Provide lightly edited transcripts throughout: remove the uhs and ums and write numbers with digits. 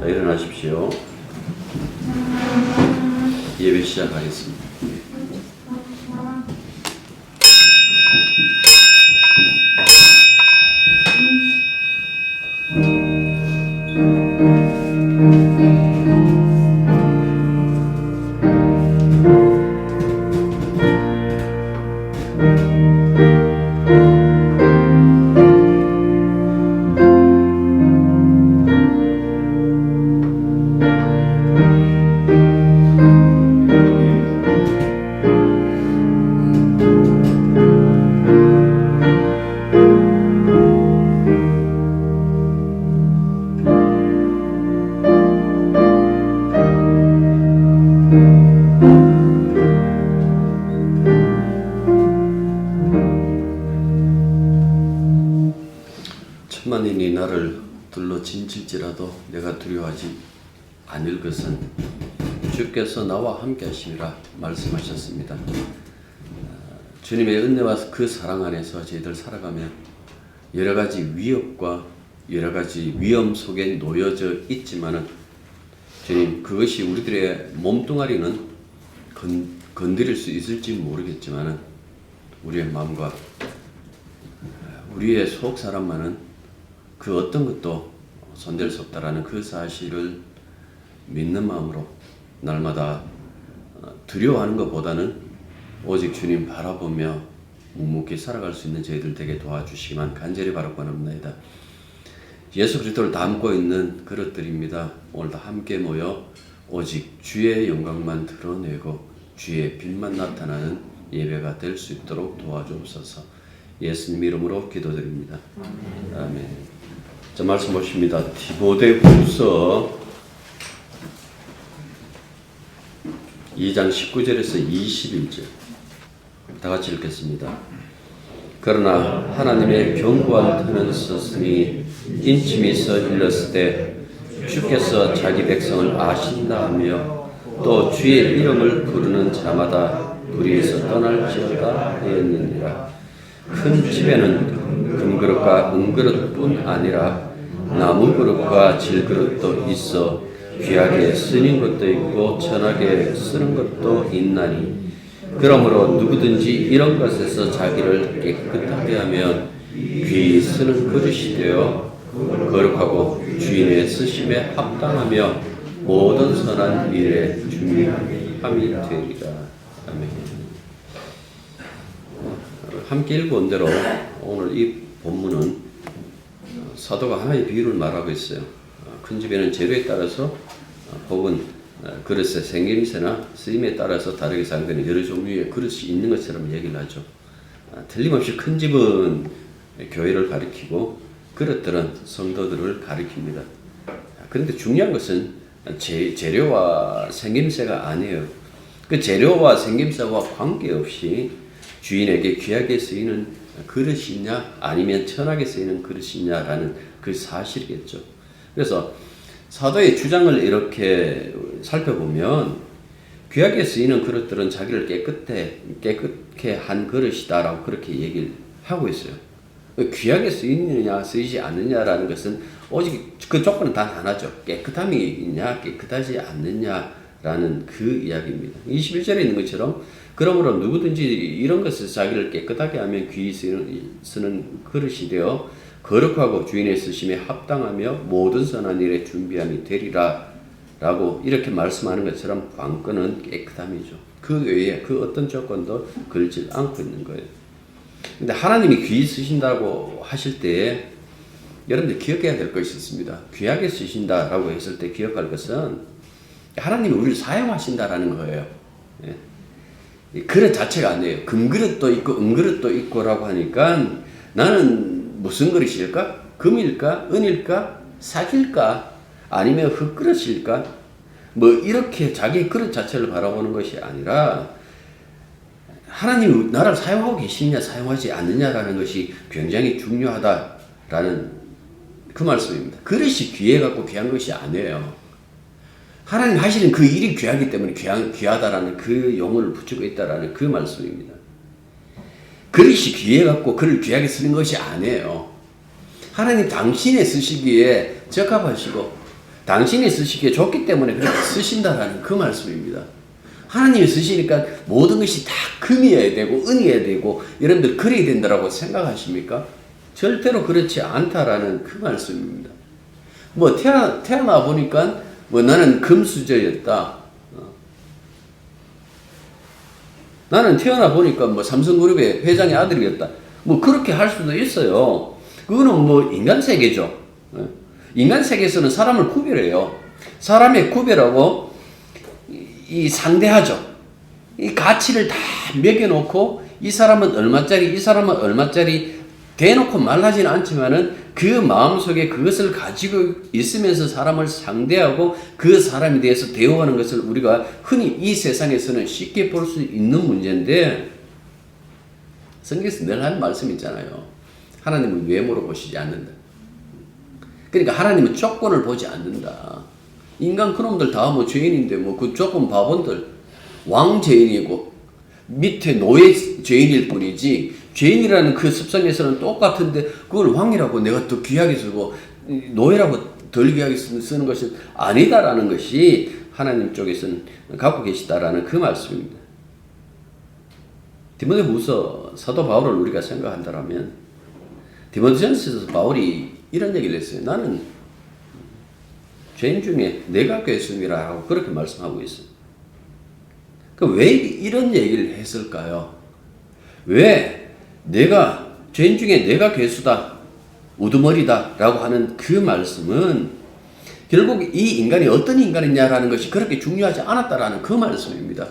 자, 일어나십시오. 예배 시작하겠습니다. 천만인이 나를 둘러 진칠지라도 내가 두려워하지 않을 것은 주께서 나와 함께 하심이라 말씀하셨습니다. 주님의 은혜와 그 사랑 안에서 저희들 살아가며 여러 가지 위협과 여러 가지 위험 속에 놓여져 있지만은 주님, 그것이 우리들의 몸뚱아리는 건드릴 수 있을지 모르겠지만은 우리의 마음과 우리의 속 사람만은 그 어떤 것도 손댈 수 없다라는 그 사실을 믿는 마음으로 날마다 두려워하는 것보다는 오직 주님 바라보며 묵묵히 살아갈 수 있는 저희들 되게 도와주시기만 간절히 바라고 합니다. 예수 그리스도를 담고 있는 그릇들입니다. 오늘도 함께 모여 오직 주의 영광만 드러내고 주의 빛만 나타나는 예배가 될 수 있도록 도와주옵소서. 예수님 이름으로 기도드립니다. 아멘. 자, 말씀 보십니다. 디모데후서 2장 19절에서 21절 다 같이 읽겠습니다. 그러나 하나님의 견고한 터는 썼으니 인침이서 일렀을 때 주께서 자기 백성을 아신다 하며 또 주의 이름을 부르는 자마다 불의에서 떠날지어다 하였느니라. 큰 집에는 금그릇과 은그릇뿐 아니라 나무그릇과 질그릇도 있어 귀하게 쓰는 것도 있고 천하게 쓰는 것도 있나니 그러므로 누구든지 이런 것에서 자기를 깨끗하게 하면 귀히 쓰는 그릇이 되어 거룩하고 주인의 쓰심에 합당하며 모든 선한 일에 준비함이 되리라. 아멘. 함께 읽어온 대로 오늘 이 본문은 사도가 하나의 비유를 말하고 있어요. 큰 집에는 재료에 따라서 혹은 그릇의 생김새나 쓰임에 따라서 다르게 사용되는 여러 종류의 그릇이 있는 것처럼 얘기를 하죠. 틀림없이 큰 집은 교회를 가리키고 그릇들은 성도들을 가리킵니다. 그런데 중요한 것은 재료와 생김새가 아니에요. 그 재료와 생김새와 관계없이 주인에게 귀하게 쓰이는 그릇이냐 아니면 천하게 쓰이는 그릇이냐라는 그 사실이겠죠. 그래서 사도의 주장을 이렇게 살펴보면 귀하게 쓰이는 그릇들은 자기를 깨끗게 한 그릇이다라고 그렇게 얘기를 하고 있어요. 귀하게 쓰이느냐 쓰이지 않느냐라는 것은 오직 그 조건은 단 하나죠. 깨끗함이 있냐 깨끗하지 않느냐라는 그 이야기입니다. 21절에 있는 것처럼 그러므로 누구든지 이런 것을 자기를 깨끗하게 하면 귀히 쓰는 그릇이 되어 거룩하고 주인의 쓰심에 합당하며 모든 선한 일에 준비함이 되리라 라고 이렇게 말씀하는 것처럼 관건은 깨끗함이죠. 그 외에 그 어떤 조건도 걸지 않고 있는 거예요. 근데 하나님이 귀히 쓰신다고 하실 때에 여러분들 기억해야 될 것이 있습니다. 귀하게 쓰신다라고 했을 때 기억할 것은 하나님이 우리를 사용하신다라는 거예요. 예. 그릇 자체가 아니에요. 금그릇도 있고 은그릇도 있고라고 하니까 나는 무슨 그릇일까? 금일까? 은일까? 삭일까? 아니면 흙그릇일까? 뭐 이렇게 자기 그릇 자체를 바라보는 것이 아니라 하나님이 나를 사용하고 계시느냐 사용하지 않느냐라는 것이 굉장히 중요하다라는 그 말씀입니다. 그릇이 귀해갖고 귀한 것이 아니에요. 하나님 하시는 그 일이 귀하기 때문에 귀하다라는 그 용어를 붙이고 있다라는 그 말씀입니다. 그릇이 귀해갖고 그를 귀하게 쓰는 것이 아니에요. 하나님 당신의 쓰시기에 적합하시고 당신이 쓰시기에 좋기 때문에 그렇게 쓰신다라는 그 말씀입니다. 하나님이 쓰시니까 모든 것이 다 금이어야 되고 은이어야 되고 여러분들 그래야 된다라고 생각하십니까? 절대로 그렇지 않다라는 그 말씀입니다. 뭐 태어나 보니까 뭐 나는 금수저였다. 나는 태어나 보니까 뭐 삼성그룹의 회장의 아들이었다. 뭐 그렇게 할 수도 있어요. 그거는 뭐 인간 세계죠. 인간 세계에서는 사람을 구별해요. 사람의 구별하고 이 상대하죠. 이 가치를 다 매겨놓고 이 사람은 얼마짜리, 이 사람은 얼마짜리 대놓고 말하지는 않지만은 그 마음속에 그것을 가지고 있으면서 사람을 상대하고 그 사람에 대해서 대우하는 것을 우리가 흔히 이 세상에서는 쉽게 볼 수 있는 문제인데 성경에서 늘 하는 말씀 있잖아요. 하나님은 외모로 보시지 않는다. 그러니까 하나님은 조건을 보지 않는다. 인간 그놈들 다 뭐 죄인인데 뭐 그 조건 바본들 왕죄인이고 밑에 노예 죄인일 뿐이지 죄인이라는 그 습성에서는 똑같은데 그걸 왕이라고 내가 더 귀하게 쓰고 노예라고 덜 귀하게 쓰는 것은 아니다라는 것이 하나님 쪽에서는 갖고 계시다라는 그 말씀입니다. 디모데후서 사도 바울을 우리가 생각한다라면 디모데전서에서 바울이 이런 얘기를 했어요. 나는 죄인 중에 내가 괴수이라 하고 그렇게 말씀하고 있어요. 왜 이런 얘기를 했을까요? 왜 내가 죄인 중에 내가 괴수다, 우두머리다 라고 하는 그 말씀은 결국 이 인간이 어떤 인간이냐라는 것이 그렇게 중요하지 않았다라는 그 말씀입니다.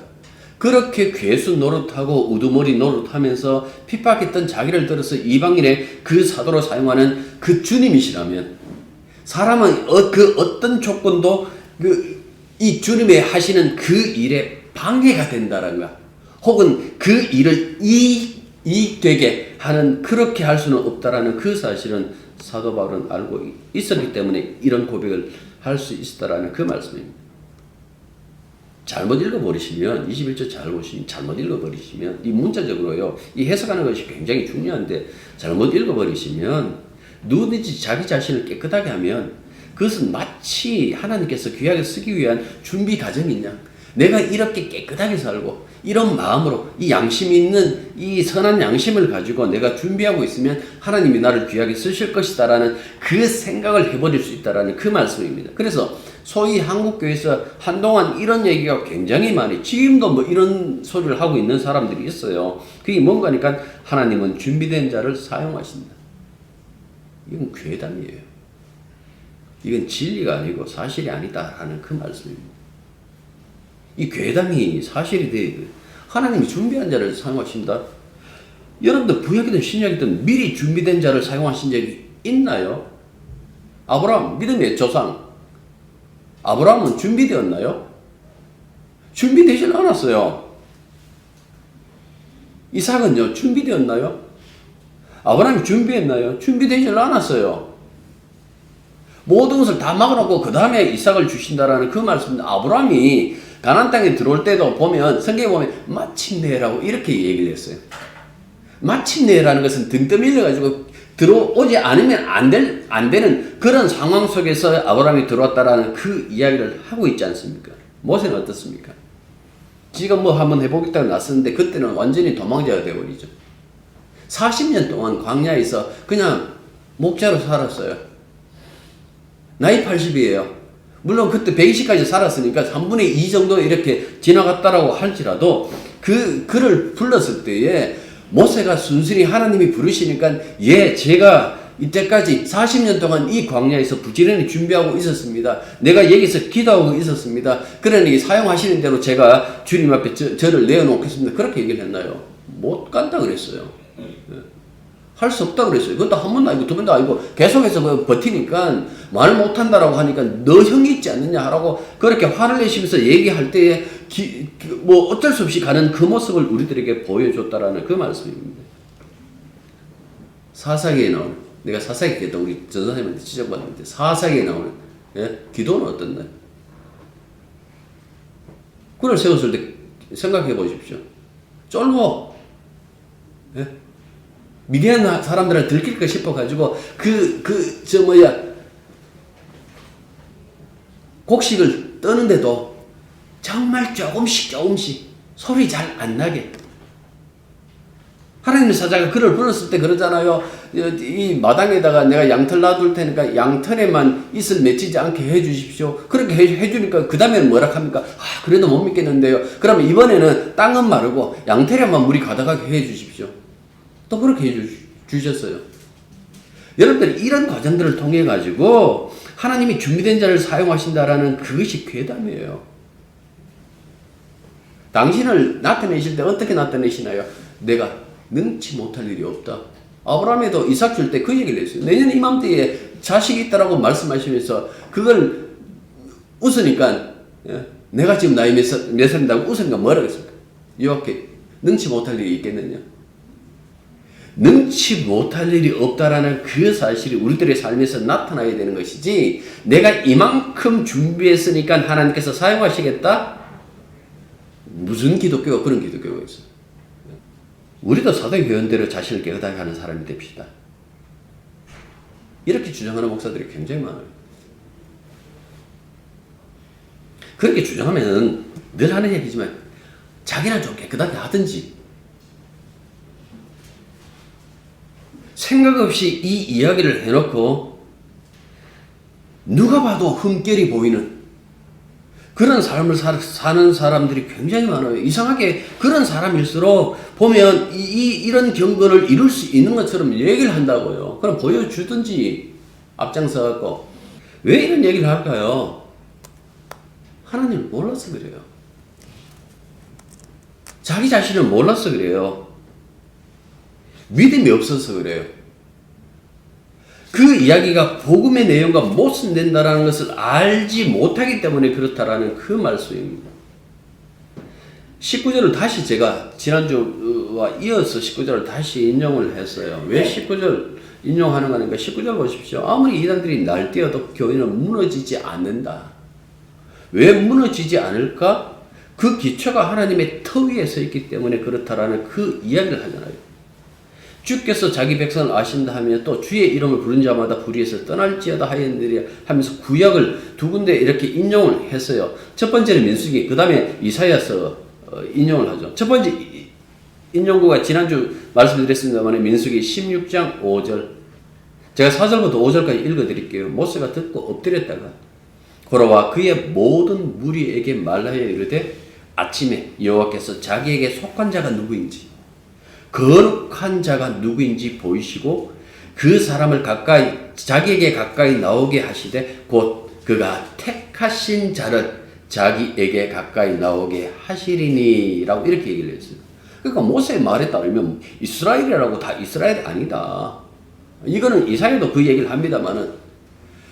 그렇게 괴수 노릇하고 우두머리 노릇하면서 핍박했던 자기를 들어서 이방인의 그 사도로 사용하는 그 주님이시라면 사람은 그 어떤 조건도 이 주님의 하시는 그 일에 방해가 된다라는 거야. 혹은 그 일을 이익되게 하는 그렇게 할 수는 없다라는 그 사실은 사도 바울은 알고 있었기 때문에 이런 고백을 할 수 있었다라는 그 말씀입니다. 잘못 읽어버리시면 21절 잘못 읽어버리시면 이 문자적으로요. 이 해석하는 것이 굉장히 중요한데 잘못 읽어버리시면 누구든지 자기 자신을 깨끗하게 하면 그것은 마치 하나님께서 귀하게 쓰기 위한 준비 과정이냐. 내가 이렇게 깨끗하게 살고 이런 마음으로 이 양심 있는 이 선한 양심을 가지고 내가 준비하고 있으면 하나님이 나를 귀하게 쓰실 것이다라는 그 생각을 해버릴 수 있다라는 그 말씀입니다. 그래서 소위 한국교회에서 한동안 이런 얘기가 굉장히 많이 지금도 뭐 이런 소리를 하고 있는 사람들이 있어요. 그게 뭔가 하니까 하나님은 준비된 자를 사용하신다. 이건 괴담이에요. 이건 진리가 아니고 사실이 아니다라는 그 말씀입니다. 이 괴담이 사실이 돼. 하나님이 준비한 자를 사용하신다. 여러분들 구약이든 신약이든 미리 준비된 자를 사용하신 적이 있나요? 아브라함 믿음의 조상 아브라함은 준비되었나요? 준비되질 않았어요. 이삭은요 준비되었나요? 아브라함이 준비했나요? 준비되질 않았어요. 모든 것을 다 막아놓고 그 다음에 이삭을 주신다라는 그 말씀입니다. 아브라함이 가나안 땅에 들어올 때도 보면 성경에 보면 마침내라고 이렇게 얘기를 했어요. 마침내라는 것은 등 떠밀려가지고 들어오지 않으면 안 되는 그런 상황 속에서 아브라함이 들어왔다라는 그 이야기를 하고 있지 않습니까? 모세는 어떻습니까? 지금 뭐 한번 해보겠다고 나섰는데 그때는 완전히 도망자가 되어버리죠. 40년 동안 광야에서 그냥 목자로 살았어요. 나이 80이에요. 물론 그때 120까지 살았으니까 3분의 2 정도 이렇게 지나갔다라고 할지라도 그를 불렀을 때에 모세가 순순히 하나님이 부르시니까 제가 이때까지 40년 동안 이 광야에서 부지런히 준비하고 있었습니다. 내가 여기서 기도하고 있었습니다. 그러니 사용하시는 대로 제가 주님 앞에 저를 내어놓겠습니다. 그렇게 얘기를 했나요? 못 간다 그랬어요. 할 수 없다 그랬어요. 그것도 한 번도 아니고 두 번도 아니고 계속해서 버티니까 말 못한다라고 하니까 너 형이 있지 않느냐 하라고 그렇게 화를 내시면서 얘기할 때에 뭐 어쩔 수 없이 가는 그 모습을 우리들에게 보여줬다라는 그 말씀입니다. 사사기에 나오는 내가 사사기 기도 우리 전사님한테 지적받았는데 사사기에 나오는 기도는 어떻나요? 그걸 세웠을 때 생각해 보십시오. 쫄보 미디안 사람들을 들킬까 싶어가지고 곡식을 떠는데도 정말 조금씩 소리 잘 안 나게. 하나님의 사자가 그를 불렀을 때 그러잖아요. 이 마당에다가 내가 양털 놔둘 테니까 양털에만 이슬 맺히지 않게 해주십시오. 그렇게 해주니까 그 다음에는 뭐라 합니까? 그래도 못 믿겠는데요. 그러면 이번에는 땅은 마르고 양털에만 물이 가득하게 해주십시오. 또 그렇게 해주셨어요. 여러분들 이런 과정들을 통해 가지고 하나님이 준비된 자를 사용하신다라는 그것이 괴담이에요. 당신을 나타내실 때 어떻게 나타내시나요? 내가 능치 못할 일이 없다. 아브라함에도 이삭 줄 때 그 얘기를 했어요. 내년 이맘때에 자식이 있다라고 말씀하시면서 그걸 웃으니까 내가 지금 나이 몇 살인다고 웃으니까 뭐라고 했습니까? 이렇게 능치 못할 일이 있겠느냐? 능치 못할 일이 없다라는 그 사실이 우리들의 삶에서 나타나야 되는 것이지, 내가 이만큼 준비했으니까 하나님께서 사용하시겠다? 무슨 기독교가 그런 기독교가 있어요? 우리도 사도회원대로 자신을 깨끗하게 하는 사람이 됩시다. 이렇게 주장하는 목사들이 굉장히 많아요. 그렇게 주장하면 늘 하는 얘기지만 자기는 좀 깨끗하게 하든지, 생각 없이 이 이야기를 해놓고 누가 봐도 흠결이 보이는 그런 삶을 사는 사람들이 굉장히 많아요. 이상하게 그런 사람일수록 보면 이런 경건을 이룰 수 있는 것처럼 얘기를 한다고요. 그럼 보여주든지 앞장서갖고. 왜 이런 얘기를 할까요? 하나님을 몰라서 그래요. 자기 자신을 몰라서 그래요. 믿음이 없어서 그래요. 그 이야기가 복음의 내용과 모순된다라는 것을 알지 못하기 때문에 그렇다라는 그 말씀입니다. 19절을 다시 제가 지난주와 이어서 19절을 다시 인용을 했어요. 왜 19절 인용하는 거니까 19절 보십시오. 아무리 이단들이 날뛰어도 교회는 무너지지 않는다. 왜 무너지지 않을까? 그 기초가 하나님의 터 위에 서 있기 때문에 그렇다라는 그 이야기를 하잖아요. 주께서 자기 백성을 아신다 하며 또 주의 이름을 부른 자마다 불의에서 떠날지어다 하였느니라 하면서 구약을 두 군데 이렇게 인용을 했어요. 첫 번째는 민수기, 그 다음에 이사야서 인용을 하죠. 첫 번째 인용구가 지난주 말씀드렸습니다만 민수기 16장 5절. 제가 4절부터 5절까지 읽어드릴게요. 모세가 듣고 엎드렸다가 걸어와 그의 모든 무리에게 말하여 이르되 아침에 여호와께서 자기에게 속한 자가 누구인지 거룩한 자가 누구인지 보이시고 그 사람을 가까이 자기에게 가까이 나오게 하시되 곧 그가 택하신 자를 자기에게 가까이 나오게 하시리니 라고 이렇게 얘기를 했어요. 그러니까 모세의 말에 따르면 이스라엘이라고 다 이스라엘이 아니다. 이거는 이사야도 그 얘기를 합니다만은,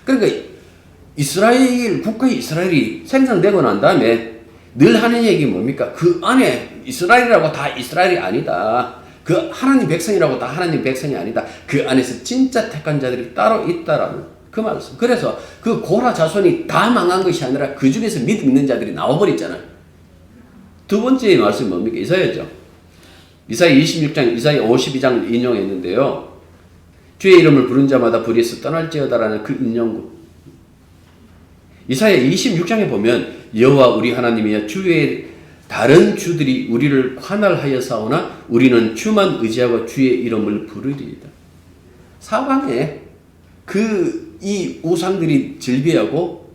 그러니까 이스라엘 국가의 이스라엘이 생성되고 난 다음에 늘 하는 얘기 뭡니까? 그 안에 이스라엘이라고 다 이스라엘이 아니다. 그 하나님 백성이라고 다 하나님 백성이 아니다. 그 안에서 진짜 택한 자들이 따로 있다라는 그 말씀. 그래서 그 고라 자손이 다 망한 것이 아니라 그 중에서 믿음 있는 자들이 나와버렸잖아요. 두 번째 말씀이 뭡니까? 이사야죠. 이사야 26장, 이사야 52장을 인용했는데요. 주의 이름을 부른 자마다 불의에서 떠날지어다라는 그 인용구. 이사야 26장에 보면 여호와 우리 하나님이여 주의 다른 주들이 우리를 관할하여 싸우나 우리는 주만 의지하고 주의 이름을 부르리이다. 사방에 이 우상들이 즐비하고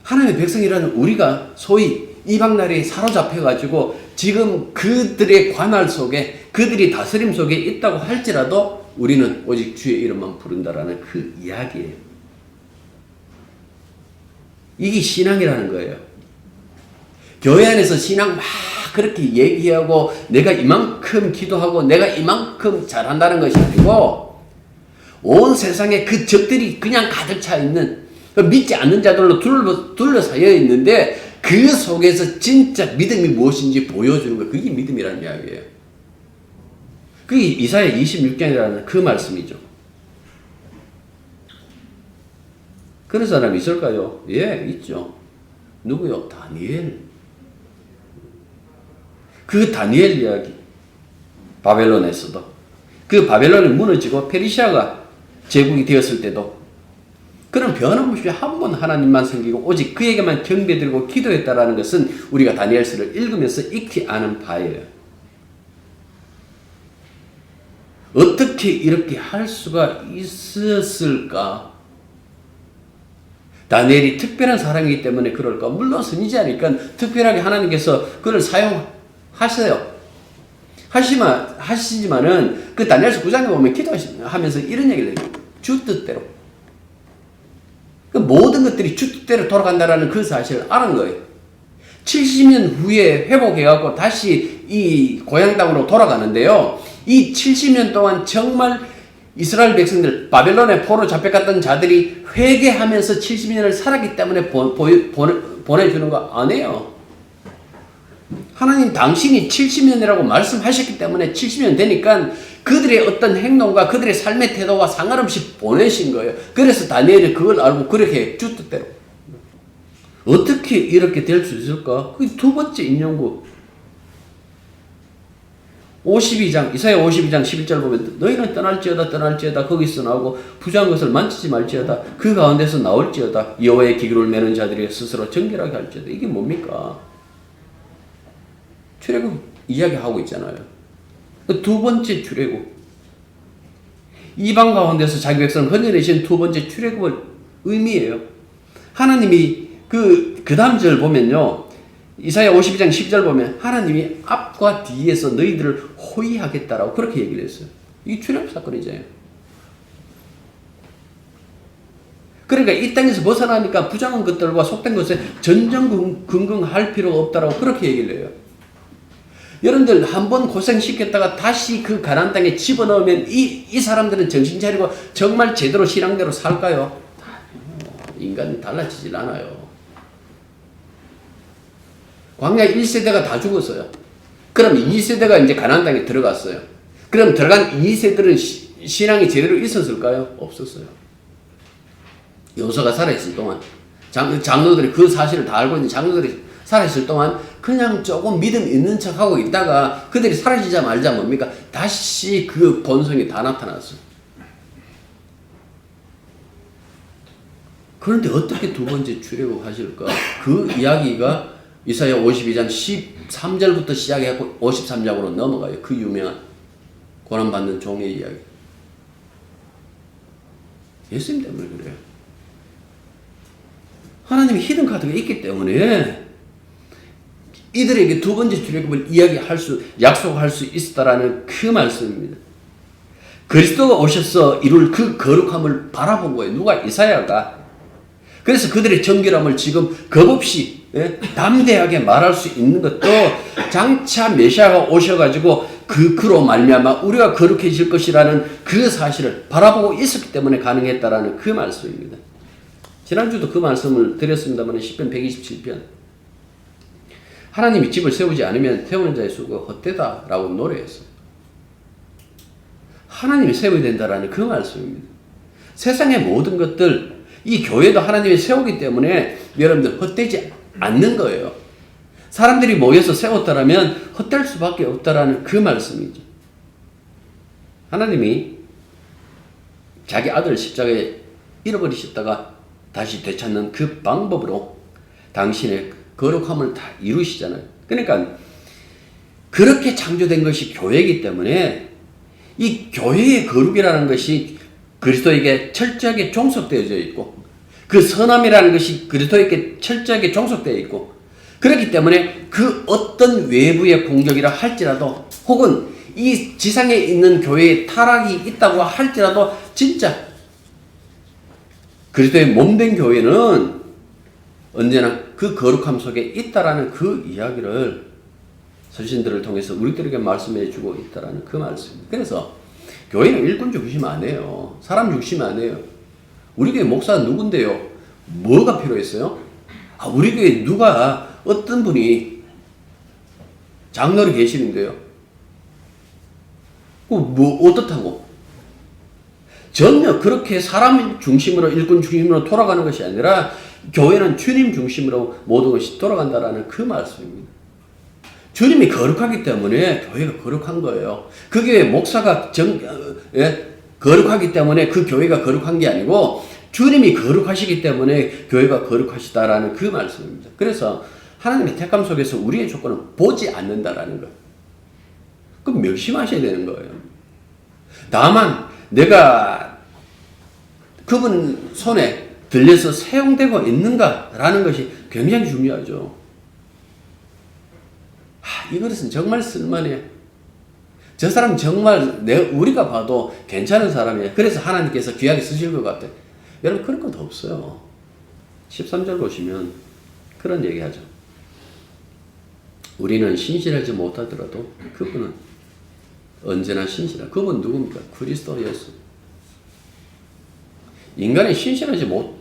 하나님의 백성이라는 우리가 소위 이방나라에 사로잡혀가지고 지금 그들의 관할 속에 그들이 다스림 속에 있다고 할지라도 우리는 오직 주의 이름만 부른다라는 그 이야기예요. 이게 신앙이라는 거예요. 교회 안에서 신앙 막 그렇게 얘기하고 내가 이만큼 기도하고 내가 이만큼 잘한다는 것이 아니고 온 세상에 그 적들이 그냥 가득 차 있는 믿지 않는 자들로 둘러싸여 있는데 그 속에서 진짜 믿음이 무엇인지 보여주는 거, 그게 믿음이라는 이야기예요. 그게 이사야 26장이라는 그 말씀이죠. 그런 사람이 있을까요? 예, 있죠. 누구요? 다니엘. 그 다니엘 이야기, 바벨론에서도 그 바벨론이 무너지고 페르시아가 제국이 되었을 때도 그는 변함없이 한 번 하나님만 섬기고 오직 그에게만 경배드리고 기도했다라는 것은 우리가 다니엘서를 읽으면서 익히 아는 바예요. 어떻게 이렇게 할 수가 있었을까? 다니엘이 특별한 사람이기 때문에 그럴까? 물론 선지자니까 특별하게 하나님께서 그를 사용하셔요. 하시지만은 그 다니엘서 9장에 보면 기도하면서 이런 얘기를 해요. 주 뜻대로. 그 모든 것들이 주 뜻대로 돌아간다라는 그 사실을 아는 거예요. 70년 후에 회복해갖고 다시 이 고향 땅으로 돌아가는데요. 이 70년 동안 정말 이스라엘 백성들, 바벨론에 포로 잡혀갔던 자들이 회개하면서 70년을 살았기 때문에 보내주는 거 아니에요. 하나님 당신이 70년이라고 말씀하셨기 때문에 70년 되니까 그들의 어떤 행동과 그들의 삶의 태도와 상관없이 보내신 거예요. 그래서 다니엘이 그걸 알고 그렇게 주 뜻대로. 어떻게 이렇게 될 수 있을까? 그 두 번째 인용구. 52장, 이사야 52장 11절 보면 너희는 떠날지어다 거기서 나오고 부정한 것을 만지지 말지어다 그 가운데서 나올지어다 여호와의 기구를 매는 자들이 스스로 정결하게 할지어다. 이게 뭡니까? 출애굽 이야기하고 있잖아요. 두 번째 출애굽. 이방 가운데서 자기 백성을 건져내신 두 번째 출애굽의 의미예요. 하나님이 그 다음 절 보면요. 이사야 52장 10절 보면 하나님이 앞과 뒤에서 너희들을 호위하겠다라고 그렇게 얘기를 했어요. 이게 출애굽 사건이잖아요. 그러니까 이 땅에서 벗어나니까 부정한 것들과 속된 것에 전전긍긍할 필요가 없다라고 그렇게 얘기를 해요. 여러분들 한번 고생시켰다가 다시 그 가나안 땅에 집어넣으면 이 사람들은 정신 차리고 정말 제대로 신앙대로 살까요? 인간은 달라지질 않아요. 광야 1세대가 다 죽었어요. 그럼 2세대가 이제 가나안 땅에 들어갔어요. 그럼 들어간 2세들은 신앙이 제대로 있었을까요? 없었어요. 여호수아가 살아있을 동안 장로들이 그 사실을 다 알고 있는 장로들이 살아있을 동안 그냥 조금 믿음 있는 척하고 있다가 그들이 사라지자마자 뭡니까? 다시 그 본성이 다 나타났어요. 그런데 어떻게 두 번째 출애굽 하실까? 그 이야기가 이사야 52장 13절부터 시작해서 53장으로 넘어가요. 그 유명한 고난받는 종의 이야기. 예수님 때문에 그래요. 하나님의 히든 카드가 있기 때문에 이들에게 두 번째 출애굽을 약속할 수 있었다라는 그 말씀입니다. 그리스도가 오셔서 이룰 그 거룩함을 바라본 거예요. 누가? 이사야가. 그래서 그들의 정결함을 지금 겁없이 담대하게 말할 수 있는 것도 장차 메시아가 오셔가지고 그로 말미암아 우리가 거룩해질 것이라는 그 사실을 바라보고 있었기 때문에 가능했다라는 그 말씀입니다. 지난주도 그 말씀을 드렸습니다만 10편 127편 하나님이 집을 세우지 않으면 세우는 자의 수가 헛되다라고 노래했어요. 하나님이 세워야 된다라는 그 말씀입니다. 세상의 모든 것들, 이 교회도 하나님이 세우기 때문에 여러분들 헛되지 않는 거예요. 사람들이 모여서 세웠다라면 헛될 수밖에 없다라는 그 말씀이죠. 하나님이 자기 아들 십자가에 잃어버리셨다가 다시 되찾는 그 방법으로 당신의 거룩함을 다 이루시잖아요. 그러니까 그렇게 창조된 것이 교회이기 때문에 이 교회의 거룩이라는 것이 그리스도에게 철저하게 종속되어져 있고 그 선함이라는 것이 그리스도에게 철저하게 종속되어 있고 그렇기 때문에 그 어떤 외부의 공격이라 할지라도 혹은 이 지상에 있는 교회에 타락이 있다고 할지라도 진짜 그리스도의 몸된 교회는 언제나 그 거룩함 속에 있다라는 그 이야기를 서신들을 통해서 우리들에게 말씀해 주고 있다라는 그 말씀입니다. 그래서 교회는 일꾼 중심 안 해요. 사람 중심 안 해요. 우리 교회 목사 누군데요? 뭐가 필요했어요? 우리 교회 어떤 분이 장로로 계시는데요? 어떻다고? 전혀 그렇게 사람 중심으로 일꾼 중심으로 돌아가는 것이 아니라 교회는 주님 중심으로 모든 것이 돌아간다라는 그 말씀입니다. 주님이 거룩하기 때문에 교회가 거룩한 거예요. 그 교회 목사가 거룩하기 때문에 그 교회가 거룩한 게 아니고 주님이 거룩하시기 때문에 교회가 거룩하시다라는 그 말씀입니다. 그래서 하나님의 택감 속에서 우리의 조건은 보지 않는다라는 거. 그럼 명심하셔야 되는 거예요. 다만 내가 그분 손에 들려서 사용되고 있는가라는 것이 굉장히 중요하죠. 이것은 정말 쓸만해. 저 사람 정말 우리가 봐도 괜찮은 사람이에요. 그래서 하나님께서 귀하게 쓰실 것 같아. 여러분 그런 것도 없어요. 13절 보시면 그런 얘기하죠. 우리는 신실하지 못하더라도 그분은 언제나 신실한. 그분 누굽니까? 그리스도 예수. 인간이 신실하지 못,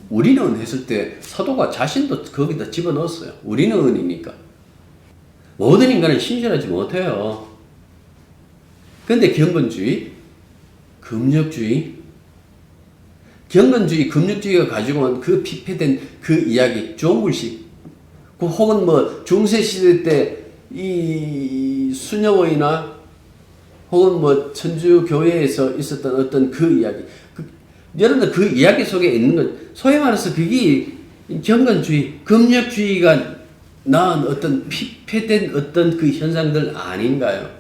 우리는 했을 때 사도가 자신도 거기다 집어넣었어요. 우리는 은이니까. 모든 인간은 신실하지 못해요. 그런데 경건주의, 금력주의, 금력주의가 가지고 온 그 피폐된 그 이야기, 종불식, 그 혹은 뭐 중세시대 때 이 수녀원이나 혹은 뭐 천주교회에서 있었던 어떤 그 이야기, 여러분들 그 이야기 속에 있는 것, 소위 말해서 그게 경건주의, 금력주의가 낳은 어떤 피폐된 어떤 그 현상들 아닌가요?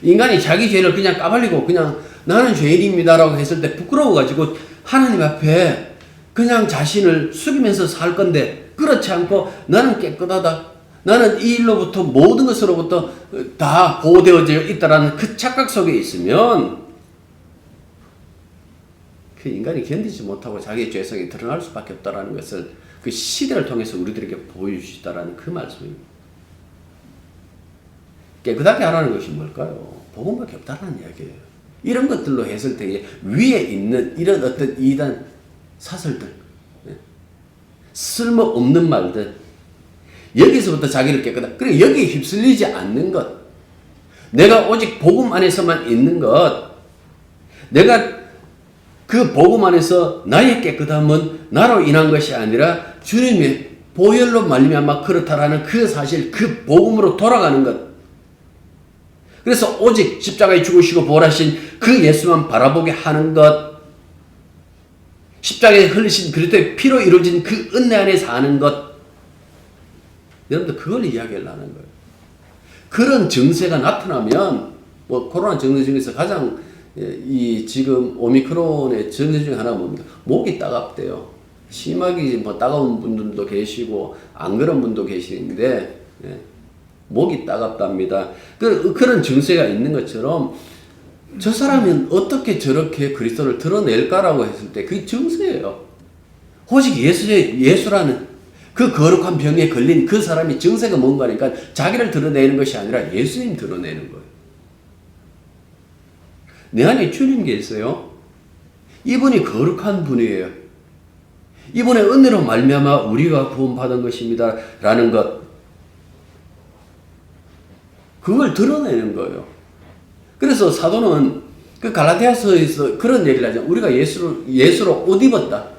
인간이 자기 죄를 그냥 까발리고 그냥 나는 죄인입니다라고 했을 때 부끄러워가지고 하나님 앞에 그냥 자신을 숙이면서 살 건데 그렇지 않고 나는 깨끗하다. 나는 이 일로부터 모든 것으로부터 다 보호되어져 있다라는 그 착각 속에 있으면 그 인간이 견디지 못하고 자기의 죄성이 드러날 수밖에 없다라는 것을 그 시대를 통해서 우리들에게 보여주시다라는 그 말씀입니다. 깨끗하게 하라는 것이 뭘까요? 복음밖에 없다라는 이야기예요. 이런 것들로 했을 때에 위에 있는 이런 어떤 이단 사설들, 쓸모없는 말들, 여기서부터 자기를 깨끗하다. 그래 여기에 휩쓸리지 않는 것, 내가 오직 복음 안에서만 있는 것, 내가 그 복음 안에서 나의 깨끗함은 나로 인한 것이 아니라 주님의 보혈로 말미암아 그렇다라는 그 사실, 그 복음으로 돌아가는 것. 그래서 오직 십자가에 죽으시고 부활하신 그 예수만 바라보게 하는 것, 십자가에 흘리신 그리스도의 피로 이루어진 그 은혜 안에 사는 것, 여러분들 그걸 이야기를 하는 거예요. 그런 증세가 나타나면 뭐 코로나 증세 중에서 가장 이 지금 오미크론의 증세 중에 하나가 뭡니까? 목이 따갑대요. 심하게 뭐 따가운 분들도 계시고 안 그런 분도 계시는데 목이 따갑답니다. 그런 증세가 있는 것처럼 저 사람은 어떻게 저렇게 그리스도를 드러낼까라고 했을 때 그게 증세예요. 오직 예수라는 그 거룩한 병에 걸린 그 사람이 증세가 뭔가니까 자기를 드러내는 것이 아니라 예수님 드러내는 거예요. 내 안에 주님 계세요. 이분이 거룩한 분이에요. 이분의 은혜로 말미암아 우리가 구원받은 것입니다. 라는 것. 그걸 드러내는 거예요. 그래서 사도는 그 갈라디아서에서 그런 얘기를 하죠. 우리가 예수로 옷 입었다.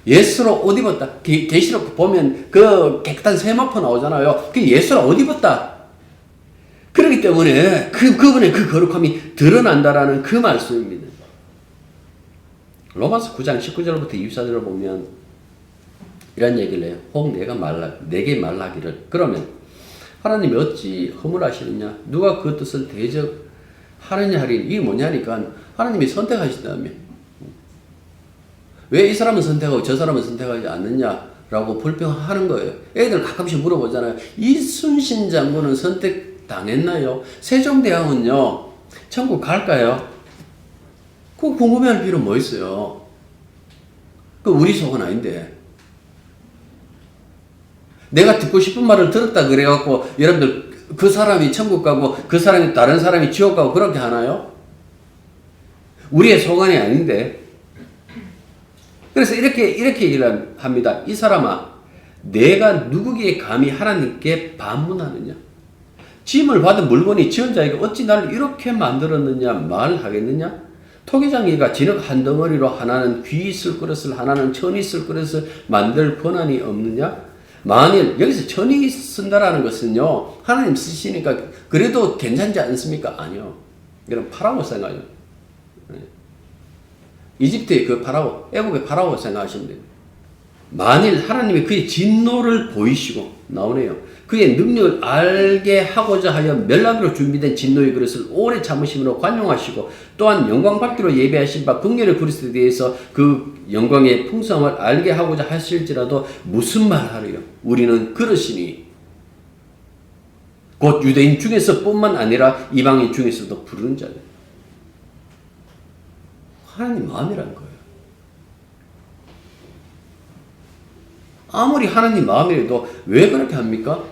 예수로 옷 입었다. 계시록 보면 그 깨끗한 세마포 나오잖아요. 그 예수로 옷 입었다. 그렇기 때문에 그분의 그 거룩함이 드러난다라는 그 말씀입니다. 로마서 9장 19절부터 24절을 보면 이런 얘기를 해요. 혹 내게 말하기를 그러면 하나님이 어찌 허물하시느냐? 누가 그 뜻을 대적하느냐 하리니 이게 뭐냐니까 하나님이 선택하신다며. 왜 이 사람은 선택하고 저 사람은 선택하지 않느냐라고 불평하는 거예요. 애들 가끔씩 물어보잖아요. 이순신 장군은 선택당했나요? 세종대왕은요 천국 갈까요? 그거 궁금해할 필요 뭐 있어요? 그 우리 속은 아닌데. 내가 듣고 싶은 말을 들었다 그래갖고 여러분들 그 사람이 천국 가고 그 사람이 다른 사람이 지옥 가고 그렇게 하나요? 우리의 소관이 아닌데. 그래서 이렇게 얘기를 합니다. 이 사람아, 내가 누구기에 감히 하나님께 반문하느냐? 짐을 받은 물건이 지은 자에게 어찌 나를 이렇게 만들었느냐 말하겠느냐? 토기장이가 진흙 한 덩어리로 하나는 귀 있을 그릇을 하나는 천이 있을 그릇을 만들 권한이 없느냐? 만일 여기서 천이 쓴다라는 것은요 하나님 쓰시니까 그래도 괜찮지 않습니까? 아니요. 여러분 파라고 생각해요. 이집트의 그 파라오, 애국의 파라오 생각하시면 됩니다. 만일 하나님이 그의 진노를 보이시고 나오네요. 그의 능력을 알게 하고자 하여 멸망으로 준비된 진노의 그릇을 오래 참으심으로 관용하시고 또한 영광 받기로 예배하신 바 긍휼의 그릇에 대해서 그 영광의 풍성함을 알게 하고자 하실지라도 무슨 말 하리요? 우리는 그릇이니 곧 유대인 중에서 뿐만 아니라 이방인 중에서도 부르는 자들. 하나님 마음이라는 거예요. 아무리 하나님 마음이라도 왜 그렇게 합니까?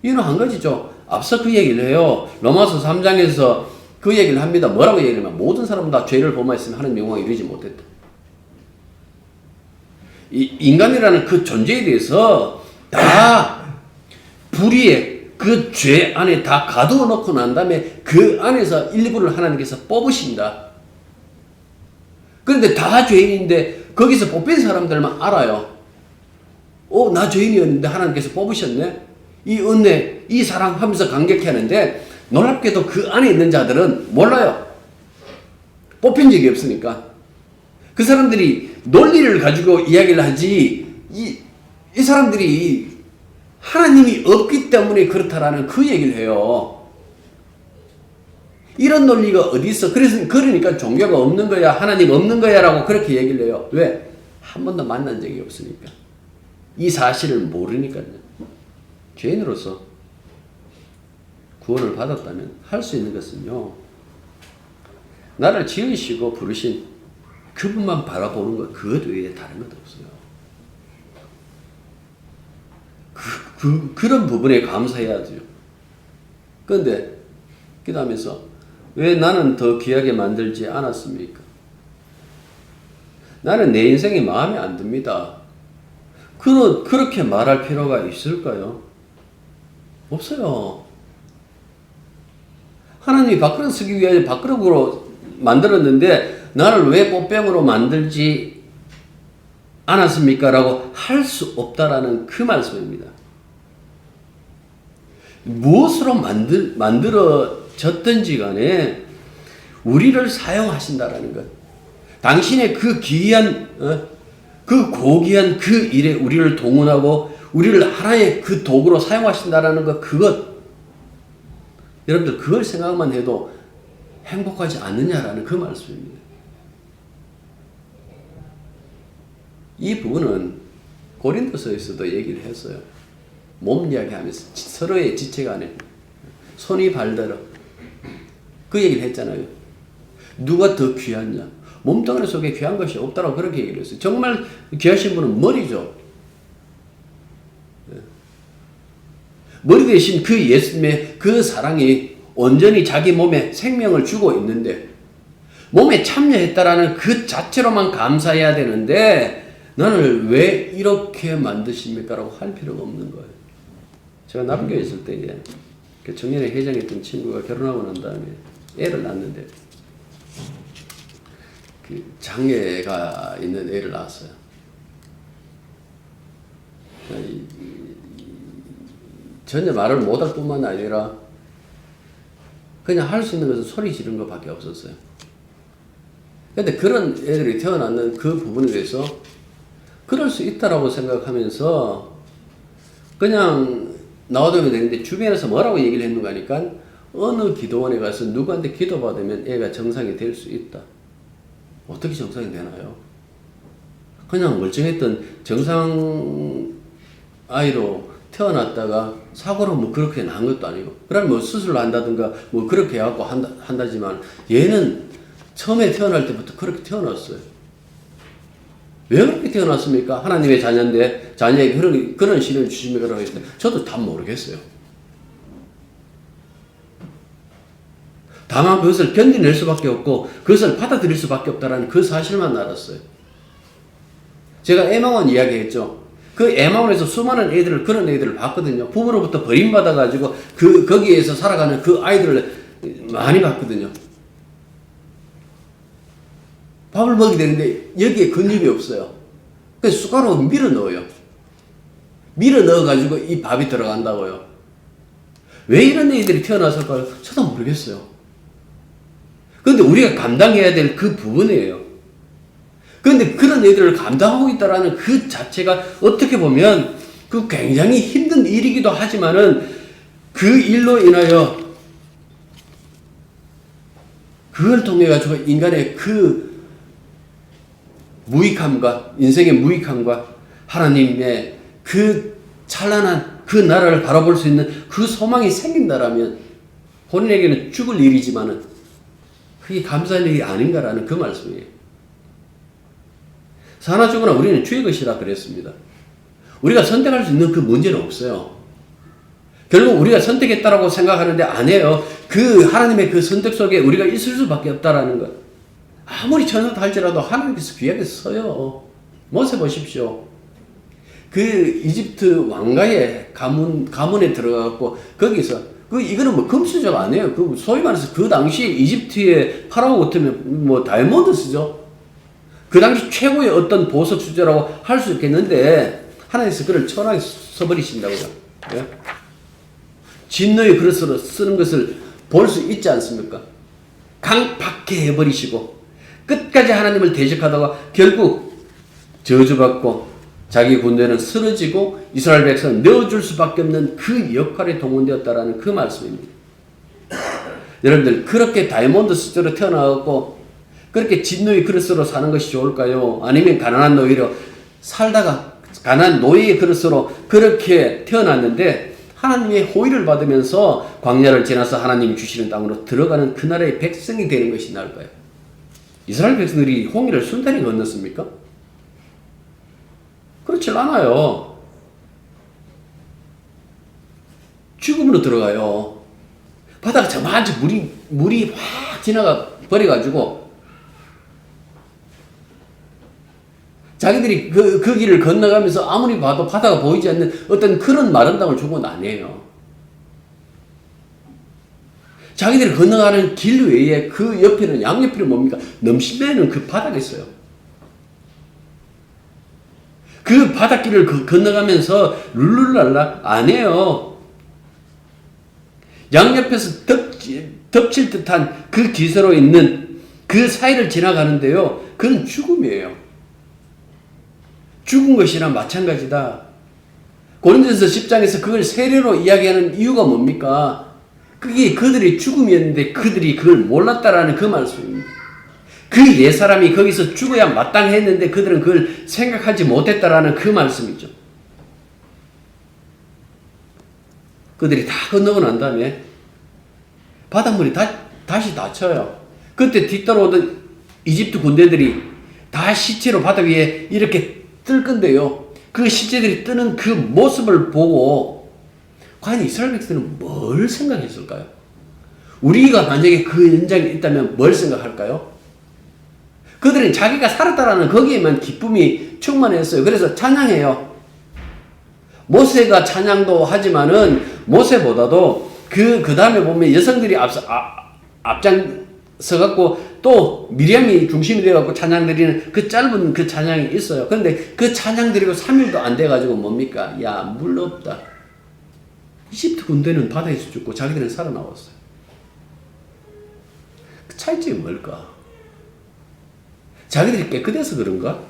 이유는 한 가지죠. 앞서 그 얘기를 해요. 로마서 3장에서 그 얘기를 합니다. 뭐라고 얘기를 하면 모든 사람은 다 죄를 범하였으면 하나님 영광에 이르지 못했다. 이 인간이라는 그 존재에 대해서 다 불의의 그 죄 안에 다 가두어 놓고 난 다음에 그 안에서 일부를 하나님께서 뽑으신다. 그런데 다 죄인인데 거기서 뽑힌 사람들만 알아요. 나 죄인이었는데 하나님께서 뽑으셨네. 이 은혜, 이 사랑 하면서 감격해 하는데 놀랍게도 그 안에 있는 자들은 몰라요. 뽑힌 적이 없으니까. 그 사람들이 논리를 가지고 이야기를 하지 이 사람들이 하나님이 없기 때문에 그렇다라는 그 얘기를 해요. 이런 논리가 어디 있어? 그러니까 종교가 없는 거야, 하나님 없는 거야 라고 그렇게 얘기를 해요. 왜? 한 번도 만난 적이 없으니까. 이 사실을 모르니까요. 죄인으로서 구원을 받았다면 할 수 있는 것은요, 나를 지으시고 부르신 그분만 바라보는 것, 그것 외에 다른 것 없어요. 그런 부분에 감사해야죠. 그런데 기도하면서 왜 나는 더 귀하게 만들지 않았습니까? 나는 내 인생이 마음에 안 듭니다. 그렇게 말할 필요가 있을까요? 없어요. 하나님이 밥그릇 쓰기 위해 밥그릇으로 만들었는데 나를 왜 꽃병으로 만들지 않았습니까? 라고 할 수 없다라는 그 말씀입니다. 무엇으로 만들어졌든지 간에 우리를 사용하신다라는 것. 당신의 그 귀한, 그 고귀한 그 일에 우리를 동원하고 우리를 하나의 그 도구로 사용하신다라는 것, 그것. 여러분들 그걸 생각만 해도 행복하지 않느냐라는 그 말씀입니다. 이 부분은 고린도서에서도 얘기를 했어요. 몸 이야기하면서 서로의 지체 간에 손이 발더러 그 얘기를 했잖아요. 누가 더 귀하냐? 몸뚱아리 속에 귀한 것이 없다라고 그렇게 얘기를 했어요. 정말 귀하신 분은 머리죠. 머리 대신 그 예수님의 그 사랑이 온전히 자기 몸에 생명을 주고 있는데 몸에 참여했다라는 그 자체로만 감사해야 되는데 나를 왜 이렇게 만드십니까? 라고 할 필요가 없는 거예요. 제가 남교에 있을 때에 그 청년회 회장했던 친구가 결혼하고 난 다음에 애를 낳았는데 그 장애가 있는 애를 낳았어요. 전혀 말을 못할 뿐만 아니라 그냥 할 수 있는 것은 소리 지르는 것밖에 없었어요. 근데 그런 애들이 태어났는 그 부분에 대해서 그럴 수 있다라고 생각하면서 그냥 나와두면 되는데 주변에서 뭐라고 얘기를 했는가 하니까 어느 기도원에 가서 누구한테 기도받으면 애가 정상이 될 수 있다. 어떻게 정상이 되나요? 그냥 멀쩡했던 정상 아이로 태어났다가 사고로 뭐 그렇게 난 것도 아니고 그러면 뭐 수술을 한다든가 뭐 그렇게 해갖고 한다지만 얘는 처음에 태어날 때부터 그렇게 태어났어요. 왜 그렇게 태어났습니까? 하나님의 자녀인데 자녀에게 그런 시련을 주십니까? 라고 했을 때 저도 다 모르겠어요. 다만 그것을 견뎌낼 수밖에 없고 그것을 받아들일 수밖에 없다는 그 사실만 알았어요. 제가 에마원 이야기했죠. 그 에마원에서 수많은 그런 애들을 봤거든요. 부모로부터 버림받아가지고 거기에서 살아가는 그 아이들을 많이 봤거든요. 밥을 먹게 되는데 여기에 근육이 없어요. 그래서 숟가락으로 밀어 넣어요. 밀어 넣어가지고 이 밥이 들어간다고요. 왜 이런 애들이 태어났을까요? 저도 모르겠어요. 그런데 우리가 감당해야 될 그 부분이에요. 그런데 그런 애들을 감당하고 있다라는 그 자체가 어떻게 보면 그 굉장히 힘든 일이기도 하지만은 그 일로 인하여 그걸 통해 가지고 인간의 그 무익함과 인생의 무익함과 하나님의 그 찬란한 그 나라를 바라볼 수 있는 그 소망이 생긴다라면 본인에게는 죽을 일이지만은 그게 감사할 일이 아닌가라는 그 말씀이에요. 사나 죽으나 우리는 주의 것이라 그랬습니다. 우리가 선택할 수 있는 그 문제는 없어요. 결국 우리가 선택했다라고 생각하는데 아니에요. 그 하나님의 그 선택 속에 우리가 있을 수밖에 없다라는 것. 아무리 천사다 할지라도 하나님께서 귀하게 써요. 모세 보십시오. 그 이집트 왕가의 가문에 들어가고 거기서 이거는 뭐 금수저가 아니에요. 그 소위 말해서 그 당시 이집트의 파라오 같으면 뭐 다이아몬드스죠. 그 당시 최고의 어떤 보석 수저라고 할 수 있겠는데 하나님께서 그를 천하게 써버리신다고요. 예? 진노의 그릇으로 쓰는 것을 볼 수 있지 않습니까? 강팍해 해버리시고 끝까지 하나님을 대적하다가 결국 저주받고 자기 군대는 쓰러지고 이스라엘 백성은 내어줄 수밖에 없는 그 역할에 동원되었다라는 그 말씀입니다. 여러분들 그렇게 다이아몬드 수저로 태어나고 그렇게 진노의 그릇으로 사는 것이 좋을까요? 아니면 가난한 노예로 살다가 가난한 노예의 그릇으로 그렇게 태어났는데 하나님의 호의를 받으면서 광야를 지나서 하나님이 주시는 땅으로 들어가는 그 나라의 백성이 되는 것이 나을까요? 이스라엘 백성들이 홍해를 순탄히 건넜습니까? 그렇지 않아요. 죽음으로 들어가요. 바다가 저만치 물이 확 지나가 버려가지고 자기들이 그 길을 건너가면서 아무리 봐도 바다가 보이지 않는 어떤 그런 마른 땅을 준 건 아니에요. 자기들이 건너가는 길 외에 그 옆에는 양옆에는 뭡니까? 넘실대는 그 바다가 있어요. 그 바닷길을 건너가면서 룰루랄라 안 해요. 양옆에서 덮칠 듯한 그 기세로 있는 그 사이를 지나가는데요. 그건 죽음이에요. 죽은 것이나 마찬가지다. 고린도전서 10장에서 그걸 세례로 이야기하는 이유가 뭡니까? 그게 그들의 죽음이었는데 그들이 그걸 몰랐다라는 그 말씀입니다. 그 옛사람이 거기서 죽어야 마땅했는데 그들은 그걸 생각하지 못했다라는 그 말씀이죠. 그들이 다 건너고 난 다음에 바닷물이 다시 닫혀요. 그때 뒤따라오던 이집트 군대들이 다 시체로 바다 위에 이렇게 뜰 건데요. 그 시체들이 뜨는 그 모습을 보고 과연 이스라엘 백성들은 뭘 생각했을까요? 우리가 만약에 그 현장에 있다면 뭘 생각할까요? 그들은 자기가 살았다라는 거기에만 기쁨이 충만했어요. 그래서 찬양해요. 모세가 찬양도 하지만은 모세보다도 그 다음에 보면 여성들이 앞장서갖고 또 미리암이 중심이 돼갖고 찬양 드리는 그 짧은 그 찬양이 있어요. 그런데 그 찬양 드리고 3일도 안 돼가지고 뭡니까? 야, 물 없다. 이집트 군대는 바다에서 죽고 자기들은 살아나왔어요. 그 차이점이 뭘까? 자기들이 깨끗해서 그런가?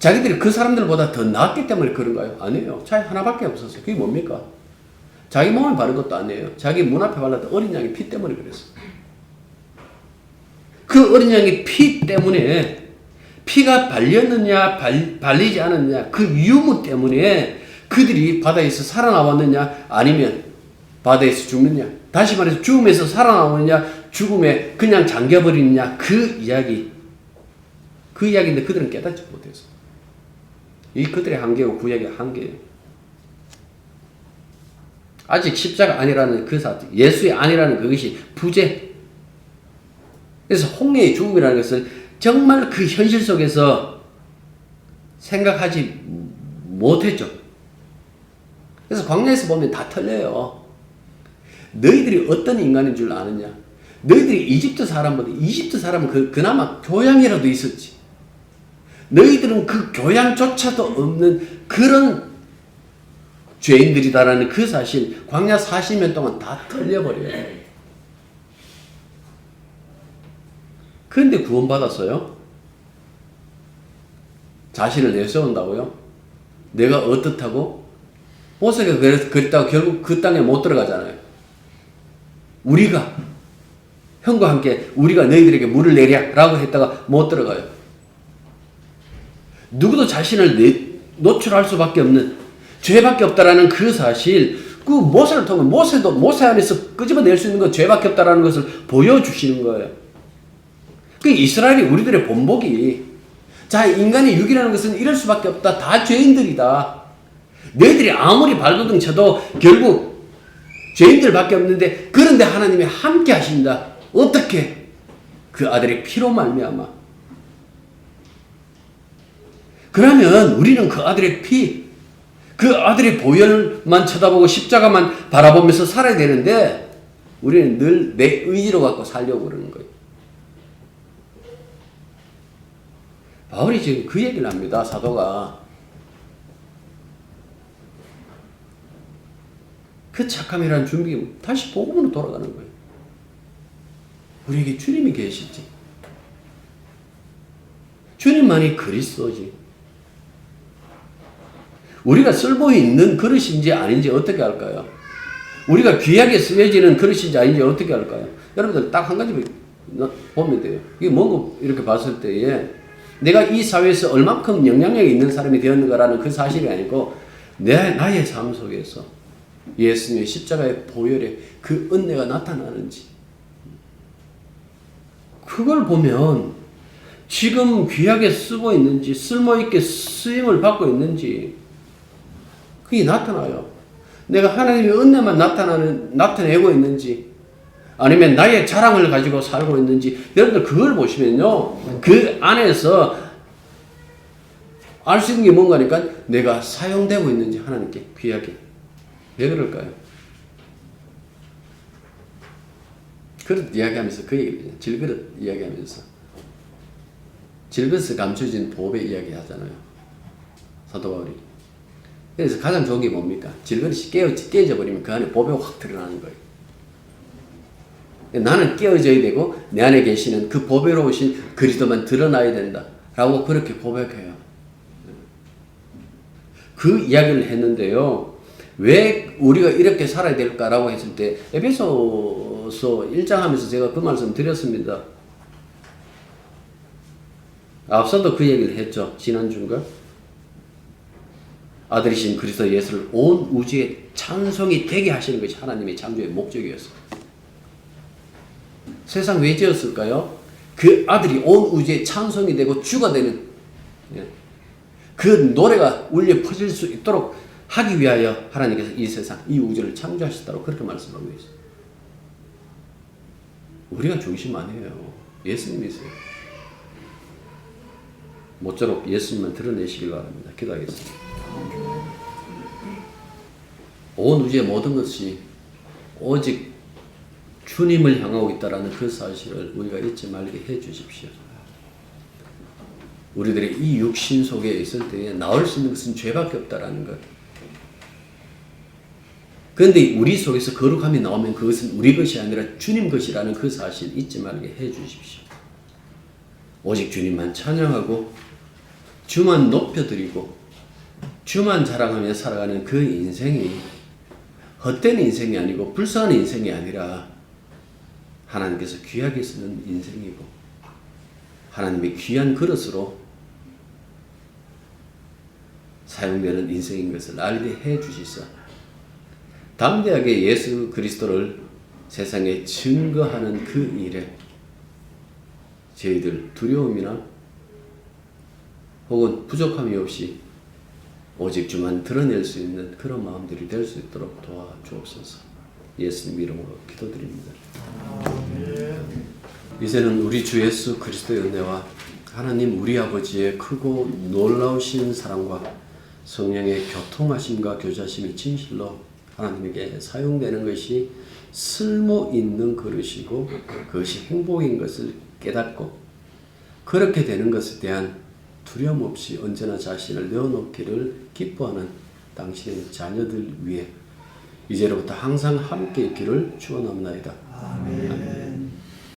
자기들이 그 사람들보다 더 낫기 때문에 그런가요? 아니에요. 차이 하나밖에 없었어요. 그게 뭡니까? 자기 몸을 바른 것도 아니에요. 자기 문 앞에 발랐던 어린 양의 피 때문에 그랬어요. 그 어린 양의 피 때문에 피가 발렸느냐 발리지 않았느냐 그 유무 때문에 그들이 바다에서 살아나왔느냐 아니면 바다에서 죽느냐 다시 말해서 죽음에서 살아나오느냐 죽음에 그냥 잠겨버리느냐 그 이야기인데 그들은 깨닫지 못해서 이 그들의 한계고 구약의 한계예요. 아직 십자가 아니라는 그 사실 예수의 아니라는 그것이 부재. 그래서 홍해의 죽음이라는 것은 정말 그 현실 속에서 생각하지 못했죠. 그래서 광야에서 보면 다 틀려요. 너희들이 어떤 인간인 줄 아느냐? 너희들이 이집트 사람은 그나마 교양이라도 있었지. 너희들은 그 교양조차도 없는 그런 죄인들이다라는 그 사실 광야 40년 동안 다 틀려버려요. 그런데 구원받았어요? 자신을 내세운다고요? 내가 어떻다고? 모세가 그랬다고 결국 그 땅에 못 들어가잖아요. 우리가 형과 함께 우리가 너희들에게 물을 내랴 라고 했다가 못 들어가요. 누구도 자신을 노출할 수밖에 없는 죄밖에 없다라는 그 사실, 그 모세를 통해 모세도 모세 안에서 끄집어낼 수 있는 건 죄밖에 없다라는 것을 보여주시는 거예요. 그 이스라엘이 우리들의 본보기. 자, 인간의 육이라는 것은 이럴 수밖에 없다. 다 죄인들이다. 너희들이 아무리 발버둥 쳐도 결국 죄인들밖에 없는데, 그런데 하나님이 함께 하신다. 어떻게? 그 아들의 피로 말미암아. 그러면 우리는 그 아들의 피, 그 아들의 보혈만 쳐다보고 십자가만 바라보면서 살아야 되는데, 우리는 늘 내 의지로 갖고 살려고 그러는 거예요. 바울이 지금 그 얘기를 합니다. 사도가. 그 착함이라는 준비, 다시 복음으로 돌아가는 거예요. 우리에게 주님이 계시지. 주님만이 그리스도지. 우리가 쓸모 있는 그릇인지 아닌지 어떻게 할까요? 우리가 귀하게 쓰여지는 그릇인지 아닌지 어떻게 할까요? 여러분들 딱 한 가지 보면 돼요. 이게 뭔가 이렇게 봤을 때에 내가 이 사회에서 얼만큼 영향력이 있는 사람이 되었는가라는 그 사실이 아니고, 나의 삶 속에서 예수님의 십자가의 보혈의 그 은혜가 나타나는지, 그걸 보면 지금 귀하게 쓰고 있는지, 쓸모있게 쓰임을 받고 있는지 그게 나타나요. 내가 하나님의 은혜만 나타내고 있는지, 아니면 나의 자랑을 가지고 살고 있는지, 여러분들 그걸 보시면요, 그 안에서 알 수 있는 게 뭔가니까 내가 사용되고 있는지, 하나님께 귀하게. 왜 그럴까요? 그릇 이야기하면서 그 얘기를, 질그릇 이야기하면서 질그릇에 감춰진 보배 이야기 하잖아요, 사도 바울이. 그래서 가장 좋은 게 뭡니까? 질그릇이 깨어져 버리면 그 안에 보배가 확 드러나는 거예요. 나는 깨어져야 되고 내 안에 계시는 그 보배로우신 그리스도만 드러나야 된다 라고 그렇게 고백해요. 그 이야기를 했는데요, 왜 우리가 이렇게 살아야 될까라고 했을 때 에베소서 1장 하면서 제가 그 말씀 드렸습니다. 앞서도 그 얘기를 했죠. 지난주인가? 아들이신 그리스도 예수를 온 우주에 찬송이 되게 하시는 것이 하나님의 창조의 목적이었어요. 세상 왜 지었을까요? 그 아들이 온 우주에 찬송이 되고 주가 되는, 그 노래가 울려 퍼질 수 있도록 하기 위하여 하나님께서 이 세상, 이 우주를 창조하셨다고 그렇게 말씀하고 있어요. 우리가 중심 아니에요. 예수님이세요. 모쪼록 예수님만 드러내시길 바랍니다. 기도하겠습니다. 온 우주의 모든 것이 오직 주님을 향하고 있다는 그 사실을 우리가 잊지 말게 해 주십시오. 우리들의 이 육신 속에 있을 때에 나올 수 있는 것은 죄밖에 없다라는 것. 그런데 우리 속에서 거룩함이 나오면 그것은 우리 것이 아니라 주님 것이라는 그 사실 잊지 말게 해 주십시오. 오직 주님만 찬양하고 주만 높여드리고 주만 자랑하며 살아가는 그 인생이 헛된 인생이 아니고 불쌍한 인생이 아니라 하나님께서 귀하게 쓰는 인생이고 하나님의 귀한 그릇으로 사용되는 인생인 것을 알게 해 주시사 담대하게 예수 그리스도를 세상에 증거하는 그 일에 저희들 두려움이나 혹은 부족함이 없이 오직 주만 드러낼 수 있는 그런 마음들이 될 수 있도록 도와주옵소서. 예수님 이름으로 기도드립니다. 이제는 우리 주 예수 그리스도의 은혜와 하나님 우리 아버지의 크고 놀라우신 사랑과 성령의 교통하심과 교제하심이 진실로 하나님에게 사용되는 것이 쓸모 있는 그릇이고 그것이 행복인 것을 깨닫고 그렇게 되는 것에 대한 두려움 없이 언제나 자신을 내어놓기를 기뻐하는 당신의 자녀들 위해 이제로부터 항상 함께 있기를 축원합니다. 아멘.